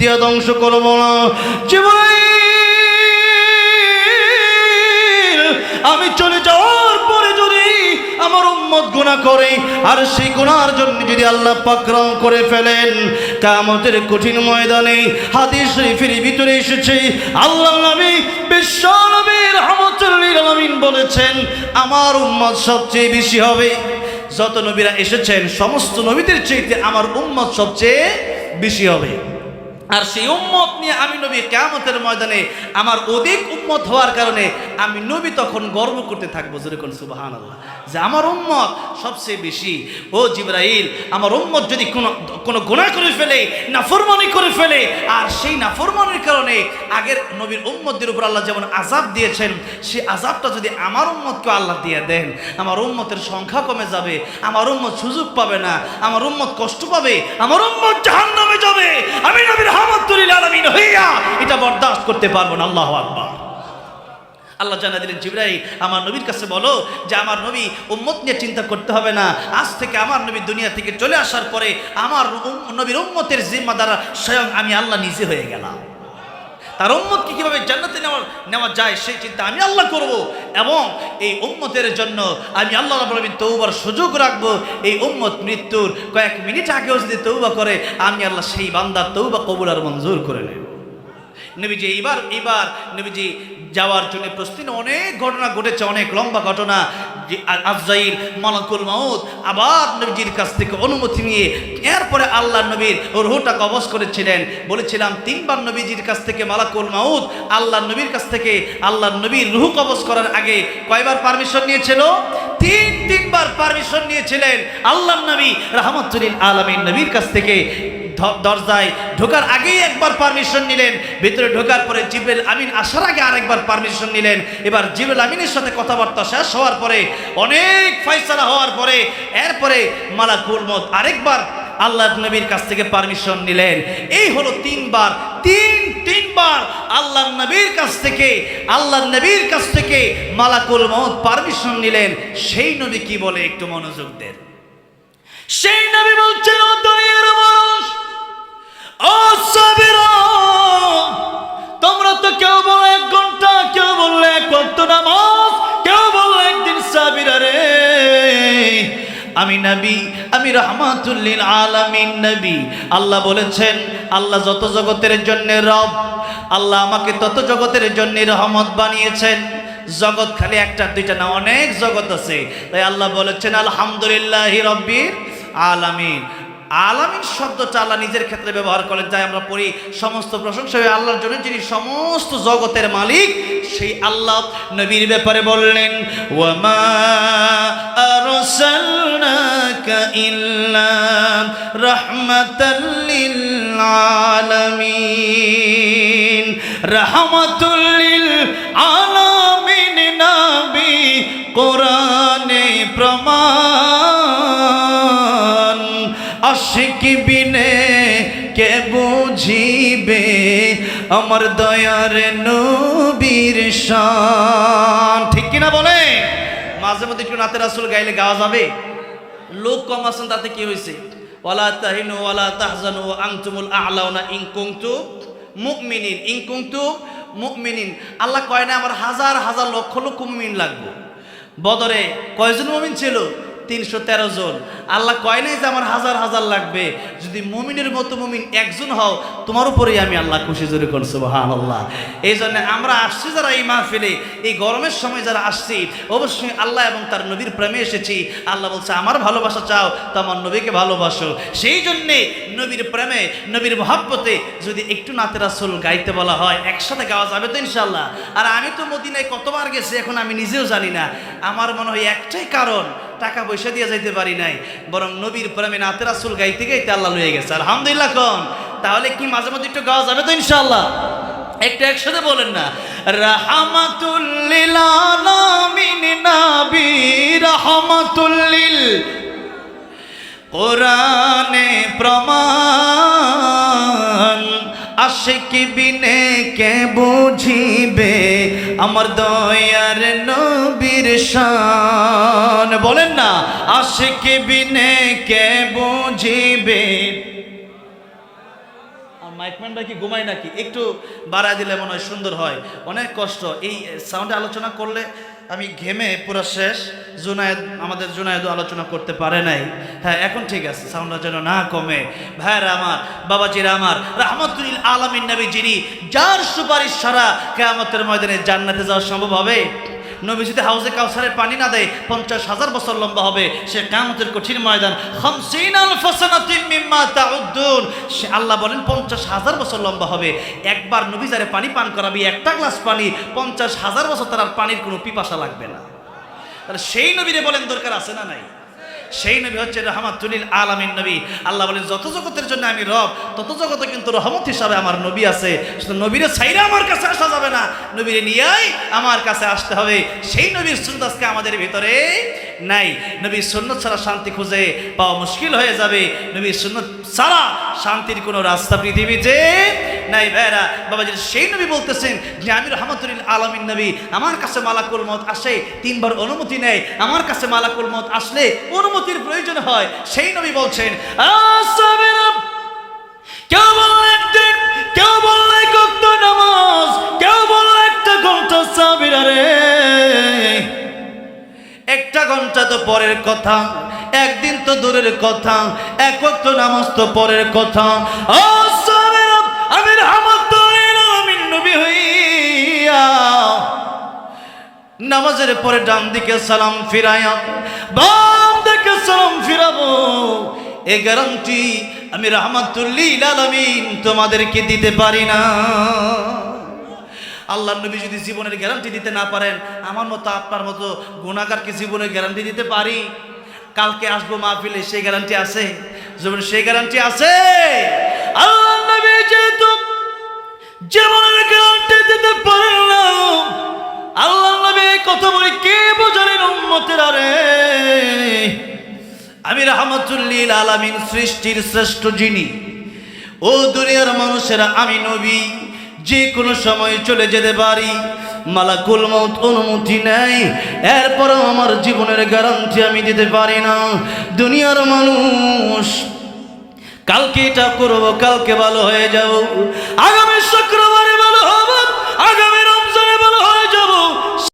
দিয়া ধ্বংস করব না। জিবরাইল, আমি চলে যাওয়ার পরে যদি আমার উম্মত গুনাহ করে আর সেই গুনার জন্য যদি আল্লাহ পাক রং করে ফেলেন, কিয়ামতের কঠিন ময়দানে হাদিস শরীফের ভিতরে এসেছে আল্লাহর নবী বিশ্ব নবী রাহমাতুল লিল আলামিন বলেছেন, আমার উম্মত সবচেয়ে বেশি হবে। যত নবীরা এসেছেন সমস্ত নবীদের চাইতে আমার উম্মত সবচেয়ে বেশি হবে। আর সেই উম্মত নিয়ে আমি নবী কিয়ামতের ময়দানে আমার অধিক উম্মত হওয়ার কারণে আমি নবী তখন গর্ব করতে থাকবো, যেরকম সুবহানাল্লাহ, যে আমার উম্মত সবচেয়ে বেশি। ও জিবরাইল, আমার উম্মত যদি কোনো গুনাহ করে ফেলে, নাফরমানি করে ফেলে, আর সেই নাফরমানির কারণে আগের নবীর উম্মতদের উপর আল্লাহ যেমন আযাব দিয়েছেন, সেই আযাবটা যদি আমার উম্মতকে আল্লাহ দিয়ে দেন, আমার উম্মতের সংখ্যা কমে যাবে, আমার উম্মত সুযোগ পাবে না, আমার উম্মত কষ্ট পাবে, আমার উম্মত জাহান্নামে যাবে। আমি নবীর রাহমাতুল লিল আলামিন হইয়া এটা বরদাস্ত করতে পারবো না। আল্লাহু আকবার। আল্লাহ জানা দিলেন, জিবরাইল আমার নবীর কাছে বলো যে আমার নবী উম্মত নিয়ে চিন্তা করতে হবে না, আজ থেকে আমার নবী দুনিয়া থেকে চলে আসার পরে আমার নবীর উম্মতের জিম্মাদার স্বয়ং আমি আল্লাহ নিজে হয়ে গেলাম। তার উম্মতকে কিভাবে জান্নাতে নেওয়া যায় সেই চিন্তা আমি আল্লাহ করব, এবং এই উম্মতের জন্য আমি আল্লাহ রাব্বুল আলামিন তওবার সুযোগ রাখবো। এই উম্মত মৃত্যুর কয়েক মিনিট আগেও যদি তওবা করে, আমি আল্লাহ সেই বান্দার তওবা কবুল আর মঞ্জুর করে নেব। নবীজি এইবার নবীজি যাওয়ার জন্য প্রস্তুতি, অনেক ঘটনা ঘটেছে, অনেক লম্বা ঘটনা। আজরাইল মালাকুল মাউত আবার নবীজির কাছ থেকে অনুমতি নিয়ে এরপরে আল্লাহ নবীর রূহটা কবজ করেছিলেন। বলেছিলাম তিনবার নবীজির কাছ থেকে মালাকুল মাউত আল্লাহ নবীর কাছ থেকে আল্লাহ নবীর রূহ কবজ করার আগে কয়বার পারমিশন নিয়েছিল? তিনবার পারমিশন নিয়েছিলেন আল্লাহ নবী রাহমাতুল লিল আলামিন নবীর কাছ থেকে। দরজায় ঢোকার আগেই একবার পারমিশন নিলেন, ভিতরে ঢোকার পরে জিবরিল আমিন আসার আগে আরেকবার পারমিশন নিলেন। এবার জিবরিল আমিনের সাথে কথাবার্তা শেষ হওয়ার পরে, অনেক ফয়সালা হওয়ার পরে, এরপরে মালাকুল মউত আরেকবার আল্লাহ নবীর কাছ থেকে পারমিশন নিলেন। এই হলো তিনবার আল্লাহ নবীর কাছ থেকে মালাকুল মউত পারমিশন নিলেন। সেই নবী কি বলে একটু মনোযোগ দেন। সেই নবী বলছেন, ও দুনিয়ার মানুষ, ও সাবিরা, তোমরা তো কেউ বলে 1 ঘন্টা, কেউ বললে 1 ওয়াক্ত নামাজ, কেউ বললে একদিন সাবিরা রে। আমি নবী, আমি রাহমাতুল লিল আলামিন নবী। আল্লাহ বলেছেন, আল্লাহ যত জগতের জন্য রব, আল্লাহ আমাকে তত জগতের জন্য রহমত বানিয়েছেন। জগৎ খালি একটা দুইটা না, অনেক জগৎ আছে। তাই আল্লাহ বলেছেন আলহামদুলিল্লাহি রাব্বিল আলামিন। আলামিন শব্দটা আল্লাহ নিজের ক্ষেত্রে ব্যবহার করেন, তাই আমরা পড়ি সমস্ত প্রশংসা আল্লাহর জন্য, যিনি সমস্ত জগতের মালিক। সেই আল্লাহ নবীর ব্যাপারে বললেন, ওয়ামা আরসালনাকা ইল্লা রাহমাতাল লিল আলামিন। রাহমাতুল লিল আলামিন নবী কোরআনে প্রমাণ। আশিক বিনে কে বুঝিবে আমার দয়ার নবীর শান। ঠিক কিনা বলে? মাঝে মধ্যে একটু নাতে রাসূল গাইলে গাওয়া যাবে। লোক কম আছেন তাতে কি হয়েছে? ওয়ালা তাহিনু ওয়ালা তাহজানু ওয়া আনতুমুল আ'লাউনা ইন কুনতুম মুমিনিন। ইন কুনতুম মুমিনিন। আল্লাহ কয় না আমার হাজার হাজার লক্ষ লক্ষ মুমিন লাগবে। বদরে কয়জন মুমিন ছিল? 313 জন। আল্লাহ কয় নাই যে আমার হাজার হাজার লাগবে। যদি মুমিনের মতো মুমিন একজন হও, তোমার উপরেই আমি আল্লাহ খুশি। জোরে কোন সুবহানাল্লাহ। এই জন্য আমরা আসছি যারা এই মাহফিলে, এই গরমের সময় যারা আসছি, অবশ্যই আল্লাহ এবং তার নবীর প্রেমে এসেছি। আল্লাহ বলছে আমার ভালোবাসা চাও তো আমার নবীকে ভালোবাসো। সেই জন্যে নবীর প্রেমে, নবীর মহাব্বতে যদি একটু নাতে রাসূল গাইতে বলা হয়, একসাথে গাওয়া যাবে তো ইনশাআল্লাহ। আর আমি তো মদিনায় কতবার গেছি এখন আমি নিজেও জানি না। আমার মনে হয় একটাই কারণ, টাকা পয়সা দিয়ে যাইতে পারি নাই, বরং নবীর প্রেমে নাতে রাসূল গাইতে গাইতে আল্লাহ লয়ে গেছে। আলহামদুলিল্লাহ কোন। তাহলে কি মাঝে মধ্যে একটু গাওয়া যাবে তো ইনশাআল্লাহ? একটু একসাথে বলেন না, রাহমাতুল লিল আলামিন নবী রাহমাতুল লিল কোরআনে প্রমাণ। আশিক বিনে কে বুঝিবে আমার দয়ার নবীর শান। বলেন না, আশিক বিনে কে বুঝিবে। আর মাইক একমান ভাই কি ঘুমায় নাকি? একটু বাড়ায় দিলে মনে হয় সুন্দর হয়। অনেক কষ্ট এই সাউন্ডে আলোচনা করলে, আমি ঘেমে পুরো শেষ। আমাদের জুনায়েদও আলোচনা করতে পারে নাই। হ্যাঁ, এখন ঠিক আছে, সাউন্ডটা যেন না কমে। ভাইরা আমার, বাবাজিরা আমার, রাহমাতুল আলামিন নবী যিনি, যার সুপারিশ ছাড়া কিয়ামতের ময়দানে জান্নাতে যাওয়া সম্ভব হবে। নবী যদি হাউজে কাউসারের পানি না দেয় 50,000 বছর লম্বা হবে সে কিয়ামতের কঠিন ময়দান। 50,000 সানাতিন মিম্মা তাউদ্দুন, সে আল্লাহ বলেন 50,000 বছর লম্বা হবে। একবার নবী যারে পানি পান করাবি, একটা গ্লাস পানি, 50,000 বছর তার আর পানির কোনো পিপাসা লাগবে না। তাহলে সেই নবীরে বলেন দরকার আছে না নাই? সেই নবী হচ্ছে রাহমাতুল আলামিন নবী। আল্লাহ বলেন যত জগতের জন্য আমি রব, তত জগতে কিন্তু রহমত হিসাবে আমার নবী আছে। শুধু নবীরে ছাইরা আমার কাছে আসা যাবে না, নবীরে নিয়েই আমার কাছে আসতে হবে। সেই নবীর সুন্নাত আজকে আমাদের ভিতরে নাই। নবীর সুন্নাত ছাড়া শান্তি খুঁজে পাওয়া মুশকিল হয়ে যাবে। নবীর সুন্নাত ছাড়া শান্তির কোনো রাস্তা পৃথিবীতে নাই। ভাইরা বাবাজি, সেই নবী বলতেছেন যে আমি রাহমাতুল আলামিন নবী, আমার কাছে মালাকুল মউত আসে, 3 বার অনুমতি নেয়। আমার কাছে মালাকুল মউত আসলে অনুমতির প্রয়োজন হয়। সেই নবী বলছেন আসসাবিরা, কেউ বললে একদিন, কেউ বললে কত নামাজ, কেউ বললে একটা ঘন্টা। সাবিরা রে, একটা ঘন্টা তো পরের কথা, একদিন তো দূরের কথা, এক ওয়াক্ত নামাজ তো পরের কথা। ও সাবিরা, আমি রাহমাতুল আলামিন নবী হইয়া নামাজের পরে ডান দিকে সালাম ফিরায়া বাম দিকে সালাম ফিরাবো, এই গ্যারান্টি আমি রাহমাতুল আলামিন তোমাদেরকে দিতে পারি না। আল্লাহর নবী যদি জীবনের গ্যারান্টি দিতে না পারেন, আমার মতো আপনার মতো গুনাহগারকে জীবনের গ্যারান্টি দিতে পারি? কালকে আসবো মাহফিলে, সেই গ্যারান্টি আছে? জীবনে সেই গ্যারান্টি আছে? আল্লাহর নবী যেহেতু জীবনের গ্যারান্টি দিতে পারেন না, আল্লাহর নবী কত বলে কে বোঝালেন উম্মতের? আরে আমি রাহমাতুল আলামিন, সৃষ্টির শ্রেষ্ঠ যিনি, ও দুনিয়ার মানুষেরা, আমি নবী যে কোনো সময় চলে যেতে পারি। মালাকুল মউত অনুমতি নেই, এরপরও আমার জীবনের গ্যারান্টি আমি দিতে পারি না। দুনিয়ার মানুষ, কালকে এটা করবো, কালকে ভালো হয়ে যাও, আগামী শুক্রবার